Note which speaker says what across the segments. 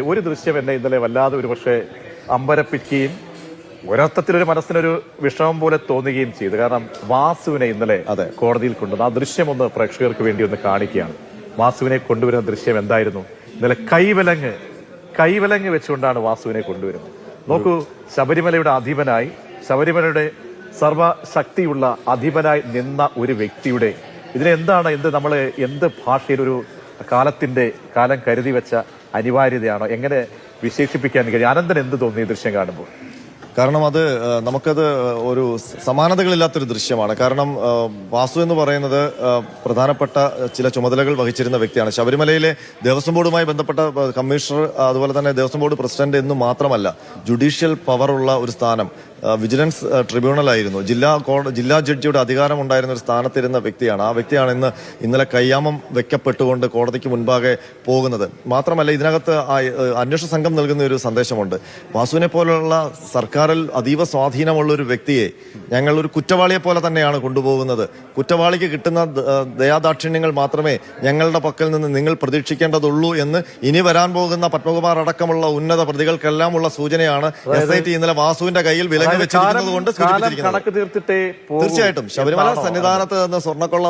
Speaker 1: ഒരു ദൃശ്യം എന്നെ ഇന്നലെ വല്ലാതെ ഒരു പക്ഷേ അമ്പരപ്പിക്കുകയും ഒരർത്ഥത്തിലൊരു മനസ്സിനൊരു വിഷമം പോലെ തോന്നുകയും ചെയ്തു. കാരണം വാസുവിനെ ഇന്നലെ കോടതിയിൽ കൊണ്ടുവന്നു. ആ ദൃശ്യം ഒന്ന് പ്രേക്ഷകർക്ക് വേണ്ടി ഒന്ന് കാണിക്കുകയാണ്. വാസുവിനെ കൊണ്ടുവരുന്ന ദൃശ്യം എന്തായിരുന്നു? ഇന്നലെ കൈവലങ്ങ് വെച്ചുകൊണ്ടാണ് വാസുവിനെ കൊണ്ടുവരുന്നത്. നോക്കൂ, ശബരിമലയുടെ അധിപനായി, ശബരിമലയുടെ സർവശക്തിയുള്ള അധിപനായി നിന്ന ഒരു വ്യക്തിയുടെ നമ്മള് എന്ത് ഭാഷയിലൊരു കാലം കരുതി വെച്ച അനിവാര്യതയാണോ? എങ്ങനെ വിശേഷിപ്പിക്കാൻ കഴിയും? അനന്തൻ എന്ത് തോന്നി ഈ ദൃശ്യം കാണുമ്പോൾ?
Speaker 2: കാരണം നമുക്കത് ഒരു സമാനതകളില്ലാത്തൊരു ദൃശ്യമാണ്. കാരണം വാസു എന്ന് പറയുന്നത് പ്രധാനപ്പെട്ട ചില ചുമതലകൾ വഹിച്ചിരുന്ന വ്യക്തിയാണ്. ശബരിമലയിലെ ദേവസ്വം ബോർഡുമായി ബന്ധപ്പെട്ട കമ്മീഷണർ, അതുപോലെ തന്നെ ദേവസ്വം ബോർഡ് പ്രസിഡന്റ് എന്ന് മാത്രമല്ല, ജുഡീഷ്യൽ പവറുള്ള ഒരു സ്ഥാനം വിജിലൻസ് ട്രിബ്യൂണലായിരുന്നു. ജില്ലാ ജഡ്ജിയുടെ അധികാരം ഉണ്ടായിരുന്ന ഒരു സ്ഥാനത്തിരുന്ന വ്യക്തിയാണ്. ആ വ്യക്തിയാണ് ഇന്നലെ കയ്യാമം വെക്കപ്പെട്ടുകൊണ്ട് കോടതിക്ക് മുൻപാകെ പോകുന്നത്. മാത്രമല്ല, ഇതിനകത്ത് അന്വേഷണ സംഘം നൽകുന്ന ഒരു സന്ദേശമുണ്ട്. വാസുവിനെ പോലുള്ള സർക്കാരിൽ അതീവ സ്വാധീനമുള്ള ഒരു വ്യക്തിയെ ഞങ്ങൾ ഒരു കുറ്റവാളിയെ പോലെ തന്നെയാണ് കൊണ്ടുപോകുന്നത്. കുറ്റവാളിക്ക് കിട്ടുന്ന ദയാദാക്ഷിണ്യങ്ങൾ മാത്രമേ ഞങ്ങളുടെ പക്കൽ നിന്ന് നിങ്ങൾ പ്രതീക്ഷിക്കേണ്ടതുള്ളൂ എന്ന് ഇനി വരാൻ പോകുന്ന പത്മകുമാർ അടക്കമുള്ള ഉന്നത പ്രതികൾക്കെല്ലാം ഉള്ള സൂചനയാണ് SIT ഇന്നലെ വാസുവിന്റെ കയ്യിൽ വെച്ചിരിക്കുന്നത് കൊണ്ട് തീർച്ചയായിട്ടും ശബരിമല സന്നിധാനത്ത് നിന്ന് സ്വർണ്ണക്കൊള്ള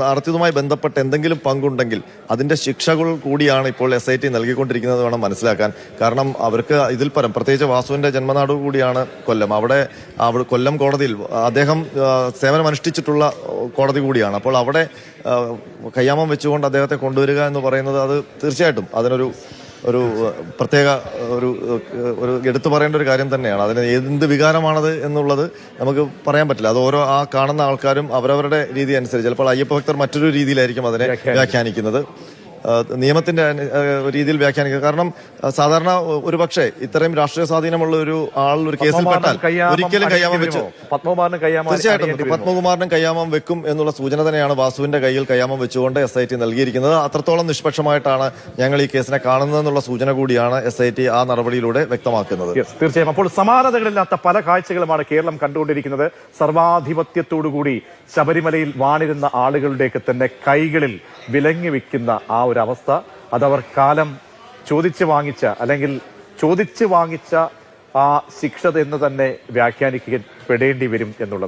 Speaker 2: നടത്തിയതുമായി ബന്ധപ്പെട്ട് എന്തെങ്കിലും പങ്കുണ്ടെങ്കിൽ അതിന്റെ ശിക്ഷകൾ കൂടിയാണ് ഇപ്പോൾ SIT നൽകിക്കൊണ്ടിരിക്കുന്നത് വേണം മനസ്സിലാക്കാൻ. കാരണം അവർക്ക് ഇതിൽ പരം, പ്രത്യേകിച്ച് വാസുവിന്റെ ജന്മനാട് കൂടിയാണ് കൊല്ലം. അവിടെ കൊല്ലം കോടതിയിൽ അദ്ദേഹം സേവനമനുഷ്ഠിച്ചിട്ടുള്ള കോടതി കൂടിയാണ്. അപ്പോൾ അവിടെ കയ്യാമം വെച്ചുകൊണ്ട് അദ്ദേഹത്തെ കൊണ്ടുവരിക എന്ന് പറയുന്നത് അത് തീർച്ചയായിട്ടും അതിനൊരു പ്രത്യേക ഒരു എടുത്തു പറയേണ്ട ഒരു കാര്യം തന്നെയാണ്. അതിന് എന്ത് വികാരമാണത് എന്നുള്ളത് നമുക്ക് പറയാൻ പറ്റില്ല. അത് ഓരോ കാണുന്ന ആൾക്കാരും അവരവരുടെ രീതി അനുസരിച്ച്, ചിലപ്പോൾ അയ്യപ്പ ഭക്തർ മറ്റൊരു രീതിയിലായിരിക്കും അതിനെ വ്യാഖ്യാനിക്കുന്നത്, നിയമത്തിന്റെ രീതിയിൽ വ്യാഖ്യാനിക്കുക. കാരണം സാധാരണ ഒരുപക്ഷെ ഇത്രയും രാഷ്ട്രീയ സ്വാധീനമുള്ള ഒരു ഒരു കേസിൽ പെട്ടാൽ ഒരിക്കലും കയ്യാമം വെച്ചു തീർച്ചയായിട്ടും പത്മകുമാറിനും കയ്യാമം വെക്കും എന്നുള്ള സൂചന തന്നെയാണ് വാസുവിന്റെ കയ്യിൽ കയ്യാമം വെച്ചുകൊണ്ട് SIT നൽകിയിരിക്കുന്നത്. അത്രത്തോളം നിഷ്പക്ഷമായിട്ടാണ് ഞങ്ങൾ ഈ കേസിനെ കാണുന്നതെന്നുള്ള സൂചന കൂടിയാണ് SIT ആ നടപടിയിലൂടെ വ്യക്തമാക്കുന്നത്.
Speaker 1: തീർച്ചയായും. അപ്പോൾ സമാനതകളില്ലാത്ത പല കാഴ്ചകളുമാണ് കേരളം കണ്ടുകൊണ്ടിരിക്കുന്നത്. സർവാധിപത്യത്തോടുകൂടി ശബരിമലയിൽ വാണിരുന്ന ആളുകളുടെയൊക്കെ തന്നെ കൈകളിൽ വിലങ്ങി വെക്കുന്ന ആ ഒരു അവസ്ഥ, അതവർ കാലം ചോദിച്ചു വാങ്ങിച്ച ആ ശിക്ഷ എന്ന് തന്നെ വ്യാഖ്യാനിക്കപ്പെടേണ്ടി വരും എന്നുള്ളതാണ്.